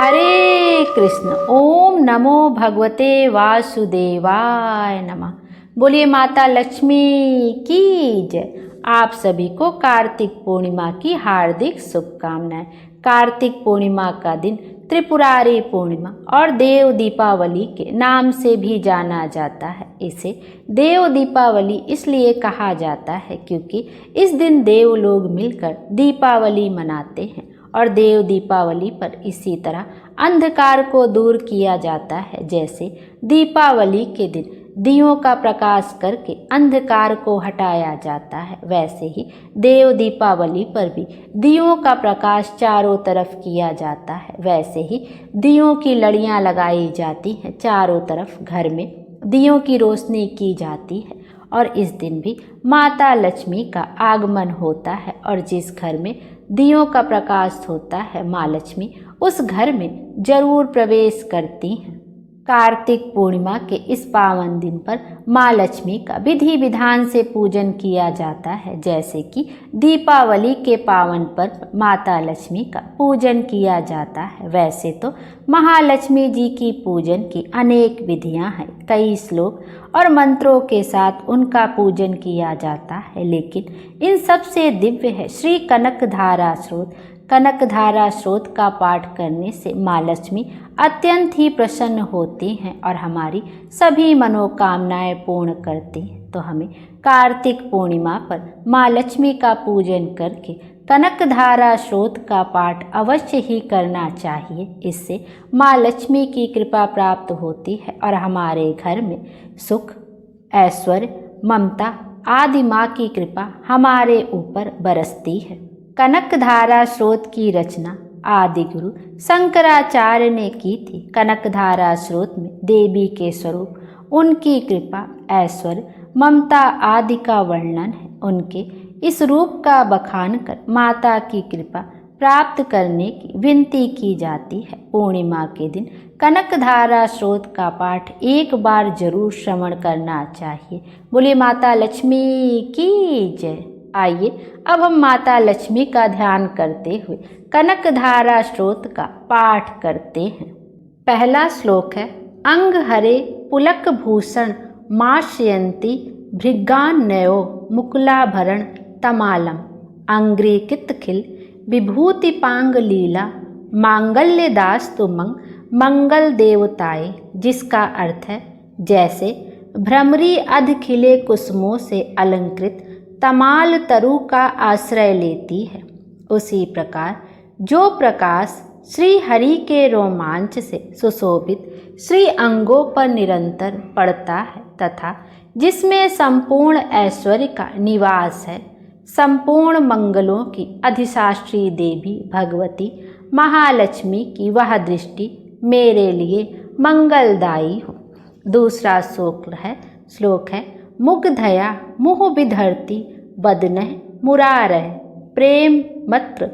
हरे कृष्ण। ओम नमो भगवते वासुदेवाय नमः। बोलिए माता लक्ष्मी की जय। आप सभी को कार्तिक पूर्णिमा की हार्दिक शुभकामनाएं। कार्तिक पूर्णिमा का दिन त्रिपुरारी पूर्णिमा और देव दीपावली के नाम से भी जाना जाता है। इसे देव दीपावली इसलिए कहा जाता है क्योंकि इस दिन देव लोग मिलकर दीपावली मनाते हैं और देव दीपावली पर इसी तरह अंधकार को दूर किया जाता है। जैसे दीपावली के दिन दियों का प्रकाश करके अंधकार को हटाया जाता है, वैसे ही देव दीपावली पर भी दियों का प्रकाश चारों तरफ किया जाता है। वैसे ही दियों की लड़ियां लगाई जाती हैं, चारों तरफ घर में दियों की रोशनी की जाती है और इस दिन भी माता लक्ष्मी का आगमन होता है और जिस घर में दियों का प्रकाश होता है माँ लक्ष्मी उस घर में जरूर प्रवेश करती हैं। कार्तिक पूर्णिमा के इस पावन दिन पर माँ लक्ष्मी का विधि विधान से पूजन किया जाता है। जैसे कि दीपावली के पावन पर माता लक्ष्मी का पूजन किया जाता है, वैसे तो महालक्ष्मी जी की पूजन की अनेक विधियां हैं। कई श्लोक और मंत्रों के साथ उनका पूजन किया जाता है, लेकिन इन सबसे दिव्य है श्री कनकधारा स्रोत। कनकधारा स्रोत का पाठ करने से माँ लक्ष्मी अत्यंत ही प्रसन्न होती हैं और हमारी सभी मनोकामनाएं पूर्ण करती हैं। तो हमें कार्तिक पूर्णिमा पर माँ लक्ष्मी का पूजन करके कनकधारा स्रोत का पाठ अवश्य ही करना चाहिए। इससे माँ लक्ष्मी की कृपा प्राप्त होती है और हमारे घर में सुख, ऐश्वर्य, ममता आदि माँ की कृपा हमारे ऊपर बरसती है। कनकधारा स्रोत की रचना आदि गुरु शंकराचार्य ने की थी। कनकधारा स्रोत में देवी के स्वरूप, उनकी कृपा, ऐश्वर्य, ममता आदि का वर्णन है। उनके इस रूप का बखान कर माता की कृपा प्राप्त करने की विनती की जाती है। पूर्णिमा के दिन कनकधारा स्रोत का पाठ एक बार जरूर श्रवण करना चाहिए। बोलिए माता लक्ष्मी की जय। आइए अब हम माता लक्ष्मी का ध्यान करते हुए कनकधारा स्रोत का पाठ करते हैं। पहला श्लोक है, अंग हरे पुलक भूषण माश्यन्ति भृगान्नयो मुकुलाभरण तमालम अंग्रीकित खिल विभूतिपांग लीला मांगल्य दास्तु मंगल देवताए। जिसका अर्थ है, जैसे भ्रमरी अध खिले कुसुमों से अलंकृत तमाल तरु का आश्रय लेती है, उसी प्रकार जो प्रकाश श्री हरि के रोमांच से सुशोभित श्री अंगों पर निरंतर पड़ता है तथा जिसमें संपूर्ण ऐश्वर्य का निवास है, संपूर्ण मंगलों की अधिशास्त्री देवी भगवती महालक्ष्मी की वह दृष्टि मेरे लिए मंगलदायी हो। दूसरा श्लोक है, मुग्धया मुह विधरती बदनः मुरारः प्रेम मत्र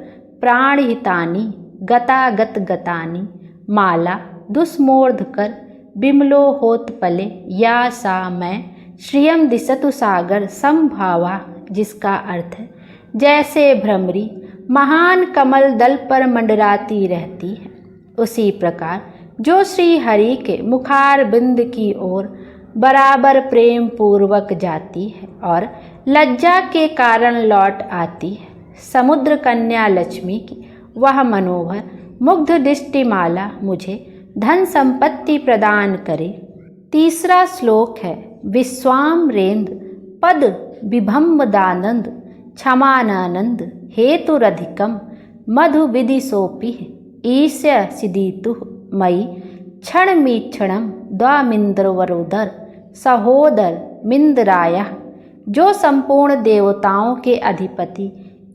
प्राणहितानि गतागत गतानि माला दुष्मोर्धकर बिमलो होतपले या सा मैं श्रियम दिशतु सागर संभावा। जिसका अर्थ है, जैसे भ्रमरी महान कमल दल पर मंडराती रहती है, उसी प्रकार जो श्री हरि के मुखार बिंद की ओर बराबर प्रेम पूर्वक जाती है और लज्जा के कारण लौट आती है, समुद्र कन्या लक्ष्मी की वह मनोहर मुग्ध दृष्टिमाला मुझे धन संपत्ति प्रदान करे। तीसरा श्लोक है, विश्वामरेंद्र पद विभम्बदानंद क्षमानानंद हेतुरधिकम मधु विधि सोपि ईश्य सिदितु मयि क्षण मीक्षणम द्वामिंद्रवरोदर सहोदर मिंद्राय। जो संपूर्ण देवताओं के अधिपति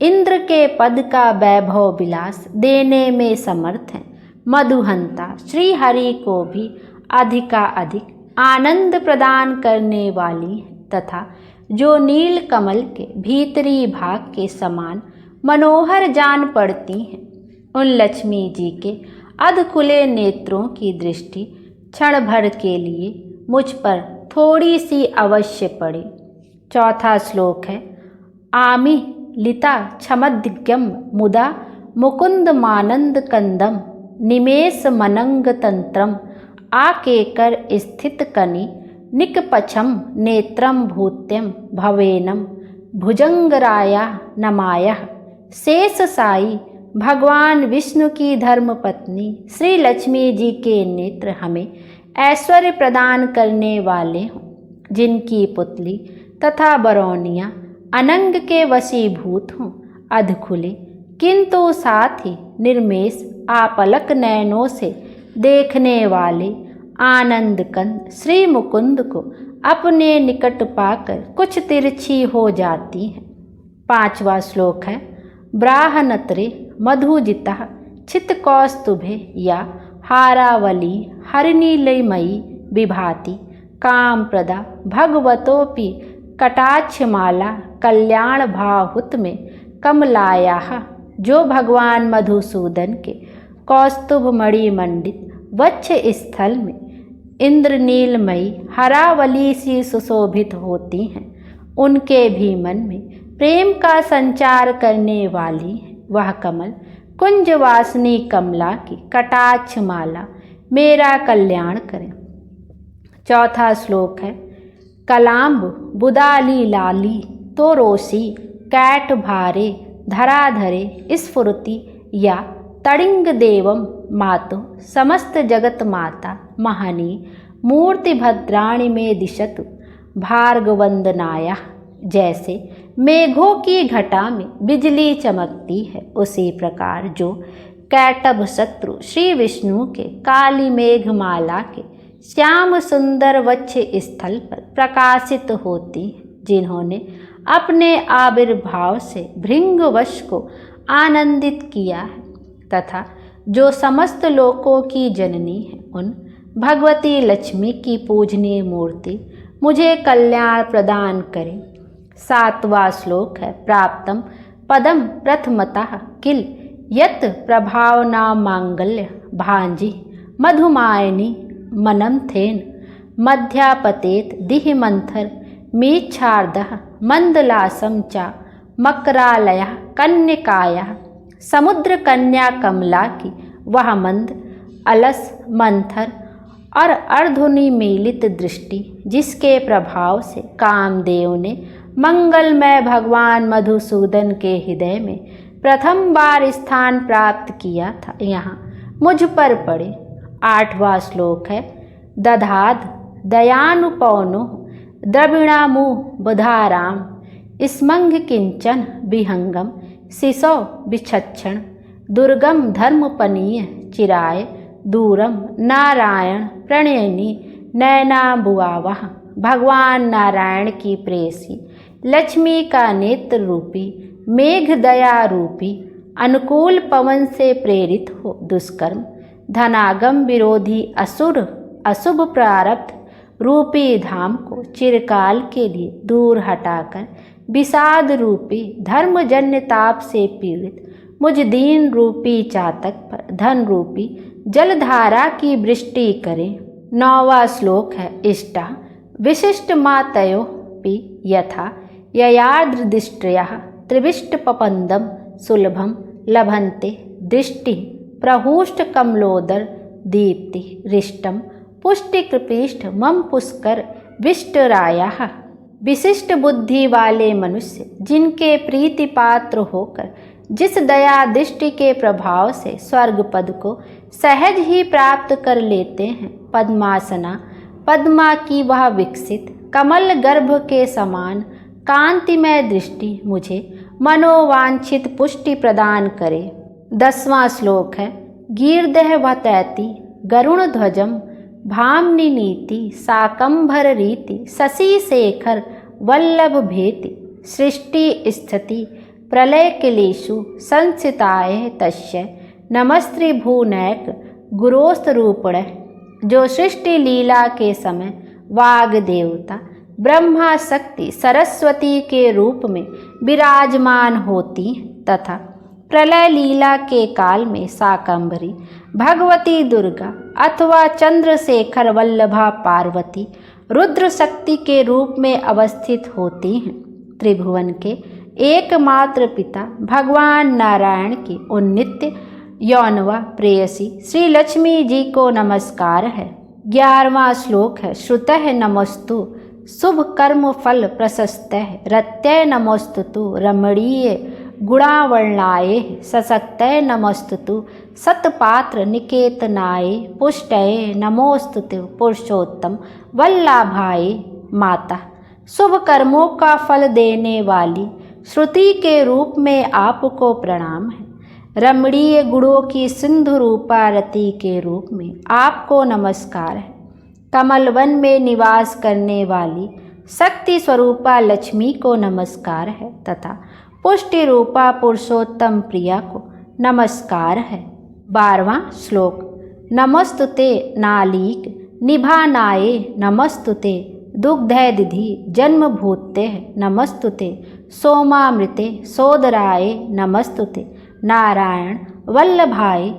इंद्र के पद का वैभव विलास देने में समर्थ हैं, मधुहंता श्री हरि को भी अधिकाधिक आनंद प्रदान करने वाली है तथा जो नील कमल के भीतरी भाग के समान मनोहर जान पड़ती हैं, उन लक्ष्मी जी के अधखुले नेत्रों की दृष्टि क्षण भर के लिए मुझ पर थोड़ी सी अवश्य पड़े। चौथा श्लोक है, आमि लिता क्षमद्यम मुदा मुकुंद मानंद कंदम निमेष मनंग तंत्रम आकेकर स्थित कनि निकपछम नेत्रम भूत्यम भवेनम भुजंगराया नमाया। शेष साई भगवान विष्णु की धर्म पत्नी श्री लक्ष्मी जी के नेत्र हमें ऐश्वर्य प्रदान करने वाले हों, जिनकी पुतली तथा बरौनियाँ अनंग के वशीभूत हों, अध खुले किंतु साथ ही निर्मेष आपलक नयनों से देखने वाले आनंद कंद श्री मुकुंद को अपने निकट पाकर कुछ तिरछी हो जाती हैं। 5वां श्लोक है। ब्राह्नत्रे मधुजिता छित कौस्तुभे या हारावली हरिनीलमयी विभाति काम प्रदा भगवतोपि कटाक्षमाला कल्याण भाहुत में कमलाया। जो भगवान मधुसूदन के कौस्तुभ मणि मंडित वक्ष स्थल में इंद्रनीलमयी हरावली सी सुशोभित होती हैं, उनके भी मन में प्रेम का संचार करने वाली है वह कमल कुंजवासिनी कमला की कटाक्ष माला मेरा कल्याण करें। 4था श्लोक है। कलाम्ब बुदाली लाली तो रोसी कैट भारे धराधरे स्फुरति या तड़िंग देवम मातो समस्त जगत माता महानी मूर्ति भद्राणी में दिशतु भार्गवंदनाया। जैसे मेघों की घटा में बिजली चमकती है, उसी प्रकार जो कैटभ शत्रु श्री विष्णु के काली मेघमाला के श्याम सुंदर वक्ष स्थल पर प्रकाशित होती है, जिन्होंने अपने आविर्भाव से भृंगवश को आनंदित किया है, तथा जो समस्त लोकों की जननी है, उन भगवती लक्ष्मी की पूजनीय मूर्ति मुझे कल्याण प्रदान करे। 7वां श्लोक है। प्राप्तम पदम प्रथमतः किल यत प्रभावना मांगल्य भांजी मधुमायनी मनम थेन मध्यापतेत दिहि मंथर मीच्छार्दः मंदलासम चा मकरालय कन्यकाया। समुद्र कन्या कमला की वह मंद अलस मंथर और अर्धुनिमीलित दृष्टि, जिसके प्रभाव से कामदेव ने मंगलमय भगवान मधुसूदन के हृदय में प्रथम बार स्थान प्राप्त किया था, यहाँ मुझ पर पड़े। 8वां श्लोक है। दधाद दयानुपौनो द्रविणामु बुधाराम स्मंग किंचन विहंगम शिशो विचक्षण दुर्गम धर्मपनीय चिराय दूरम नारायण प्रणयनी नयनाबुआवाह। भगवान नारायण की प्रेसी लक्ष्मी का नेत्र रूपी मेघ दया रूपी अनुकूल पवन से प्रेरित हो दुष्कर्म धनागम विरोधी असुर अशुभ प्रारब्ध रूपी धाम को चिरकाल के लिए दूर हटाकर विषाद रूपी धर्मजन्य ताप से पीड़ित मुझ दीन रूपी चातक पर धन रूपी जलधारा की वृष्टि करें। 9वां श्लोक है। इष्टा विशिष्ट मातयो पि यथा ययार्द्रदृष्ट्या त्रिविष्ट पपंदम सुलभम लभन्ते दृष्टि प्रहुष्ट कमलोदर दीप्ति रिष्टम पुष्टिकृपृष्ठ मम पुष्कर विष्टराया। विशिष्ट बुद्धि वाले मनुष्य जिनके प्रीति पात्र होकर जिस दया दृष्टि के प्रभाव से स्वर्ग पद को सहज ही प्राप्त कर लेते हैं, पद्मासना पद्मा की वह विकसित कमल गर्भ के समान कांतिमय दृष्टि मुझे मनोवांछित पुष्टि प्रदान करे। 10वां श्लोक है। गीर्दह वतैति गरुण ध्वजम भामनी नीति साकंभर रीति शशि शेखर वल्लभ भेति सृष्टि स्थिति प्रलय किलेषु संसिताय तस्य नमस्त्रिभुवनैक गुरोस्तरूपण। जो सृष्टि लीला के समय वाग देवता ब्रह्मा शक्ति सरस्वती के रूप में विराजमान होती तथा प्रलय लीला के काल में शाकंभरी भगवती दुर्गा अथवा चंद्रशेखर वल्लभा पार्वती रुद्र शक्ति के रूप में अवस्थित होती हैं। त्रिभुवन के एकमात्र पिता भगवान नारायण की उन नित्य यौनवा प्रेयसी श्री लक्ष्मी जी को नमस्कार है। 11वां श्लोक है श्रुतः नमस्तु शुभ कर्म फल प्रशस्तः रत्यय नमस्तुतु रमणीय गुणावर्णाये सशक्तय नमस्तुतु सतपात्र निकेतनाय पुष्टये नमोस्तुते पुरुषोत्तम वल्लभाय माता। शुभ कर्मों का फल देने वाली श्रुति के रूप में आपको प्रणाम है। रमणीय गुणों की सिंधु रूपा रति के रूप में आपको नमस्कार है। कमल वन में निवास करने वाली शक्ति स्वरूपा लक्ष्मी को नमस्कार है तथा पुष्टि रूपा पुरुषोत्तम प्रिया को नमस्कार है। 12वां श्लोक नमस्तुते नालीक निभानाये नमस्तुते दुग्धैदिधि जन्मभूते नमस्तुते सोमामृते सोदराय नमस्तुते नारायण वल्लभाय।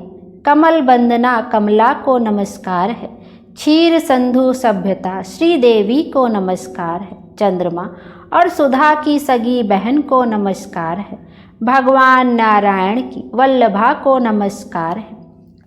कमल बंदना कमला को नमस्कार है। क्षीर संधु सभ्यता श्रीदेवी को नमस्कार है। चंद्रमा और सुधा की सगी बहन को नमस्कार है। भगवान नारायण की वल्लभा को नमस्कार है।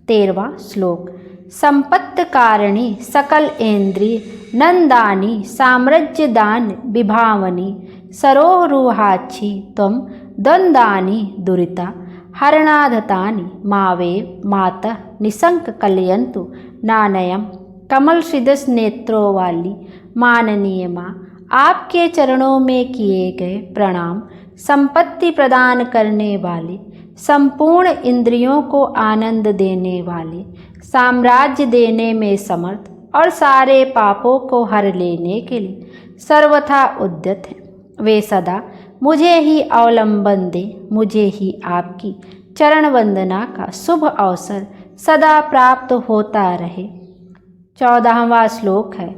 13वां श्लोक संपत्त कारिणी सकल इंद्रिय नंदानी साम्राज्य दान विभावनी सरोरुहाक्षी तम द्वंदानी दुरिता हरणाधतानि मावेव मातः निशंक कलयन्तु नानयम। कमल श्रीदस नेत्रों वाली माननीय माँ, आपके चरणों में किए गए प्रणाम संपत्ति प्रदान करने वाले, संपूर्ण इंद्रियों को आनंद देने वाले, साम्राज्य देने में समर्थ और सारे पापों को हर लेने के लिए सर्वथा उद्यत हैं। वे सदा मुझे ही अवलंबन दे, मुझे ही आपकी चरण वंदना का शुभ अवसर सदा प्राप्त होता रहे। 14वां श्लोक है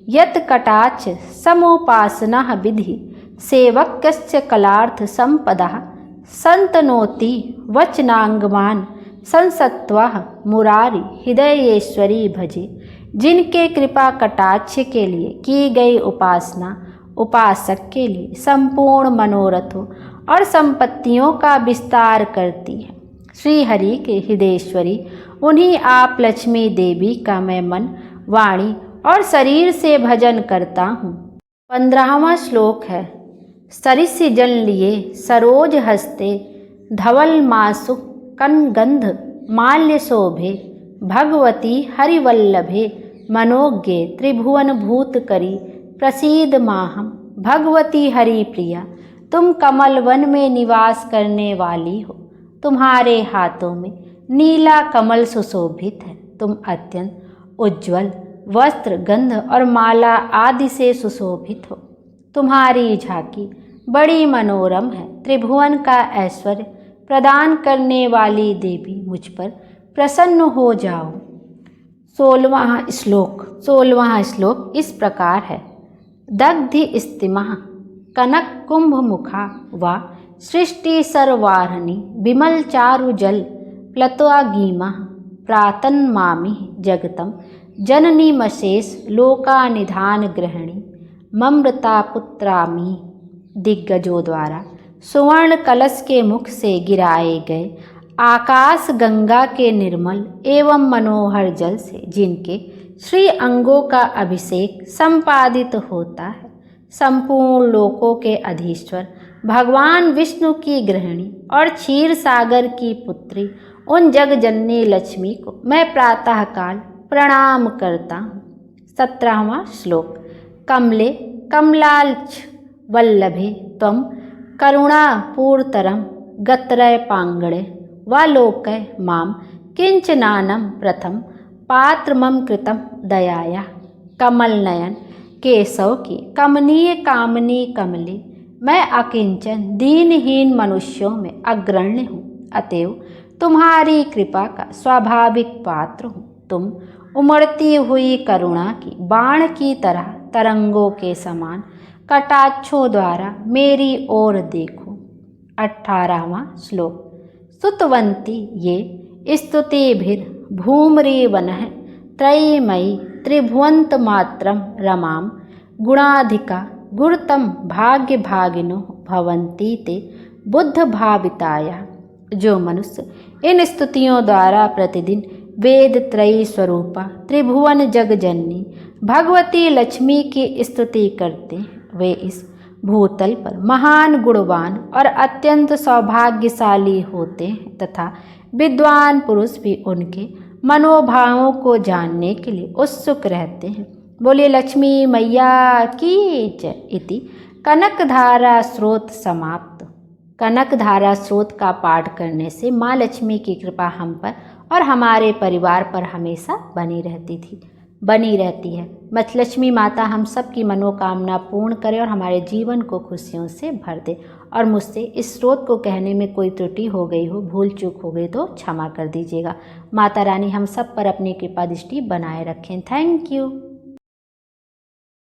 यत कटाक्ष समुपासना विधि सेवक्यस्य कलार्थ संपदा संतनोति वचनांगमान संसत्वः मुरारी हृदयेश्वरी भजे। जिनके कृपा कटाक्ष के लिए की गई उपासना उपासक के लिए संपूर्ण मनोरथों और संपत्तियों का विस्तार करती है। श्री हरि के हृदयेश्वरी उन्हीं आप लक्ष्मी देवी का मैं मन वाणी और शरीर से भजन करता हूँ। 15वां श्लोक है सरिस्य जन लिए सरोज हस्ते धवल मासु कनगंध माल्य शोभे भगवती हरिवल्लभे मनोज्ञे त्रिभुवन भूत करी प्रसीद माहम। भगवती हरि प्रिया, तुम कमल वन में निवास करने वाली हो। तुम्हारे हाथों में नीला कमल सुशोभित है। तुम अत्यंत उज्ज्वल वस्त्र गंध और माला आदि से सुशोभित हो। तुम्हारी झांकी बड़ी मनोरम है। त्रिभुवन का ऐश्वर्य प्रदान करने वाली देवी, मुझ पर प्रसन्न हो जाओ। 16वां श्लोक इस प्रकार है दग्धि स्तिमः कनक कुंभ मुखा वा सृष्टि सर्वाहनी विमल चारु जल प्लत्वा गीमा प्रातन्मामि जगतम जननी मशेष लोका निधान ग्रहणी ममृता पुत्रामी। दिग्गजों द्वारा सुवर्ण कलश के मुख से गिराए गए आकाश गंगा के निर्मल एवं मनोहर जल से जिनके श्री अंगों का अभिषेक संपादित होता है, संपूर्ण लोकों के अधीश्वर भगवान विष्णु की गृहिणी और क्षीर सागर की पुत्री उन जगजननी लक्ष्मी को मैं प्रातःकाल प्रणाम करता हूँ। 17वां श्लोक कमले कमलाक्ष वल्लभे त्वं करुणापूर्तरं गत्रय पांगणे वालोकय माम किंचनानं प्रथम पात्रमं कृतं दयाया। कमल नयन केशव की कमनीय कामनी कमले, मैं अकिंचन दीनहीन मनुष्यों में अग्रण्य हूँ, अतएव तुम्हारी कृपा का स्वाभाविक पात्र हूँ। तुम उमड़ती हुई करुणा की बाण की तरह तरंगों के समान कटाक्षों द्वारा मेरी ओर देखो। 18वां श्लोक स्तुतवन्ति ये स्तुतिभिर् भूमरीवनः त्रयीमयी त्रिभुवन्तमात्रं रमां गुणाधिका गुरुतम भाग्य भागिनो भवन्ति ते बुद्ध भाविताया। जो मनुष्य इन स्तुतियों द्वारा प्रतिदिन वेद त्रयी स्वरूपा त्रिभुवन जगजननी भगवती लक्ष्मी की स्तुति करते वे इस भूतल पर महान गुणवान और अत्यंत सौभाग्यशाली होते हैं तथा विद्वान पुरुष भी उनके मनोभावों को जानने के लिए उत्सुक रहते हैं। बोलिए लक्ष्मी मैया की जय। इति कनकधारा स्रोत समाप्त। कनकधारा स्रोत का पाठ करने से माँ लक्ष्मी की कृपा हम पर और हमारे परिवार पर हमेशा बनी रहती है। मत लक्ष्मी माता हम सब की मनोकामना पूर्ण करे और हमारे जीवन को खुशियों से भर दे। और मुझसे इस स्रोत को कहने में कोई त्रुटि हो गई हो, भूल चूक हो गई तो क्षमा कर दीजिएगा। माता रानी हम सब पर अपनी कृपा दृष्टि बनाए रखें। Thank you.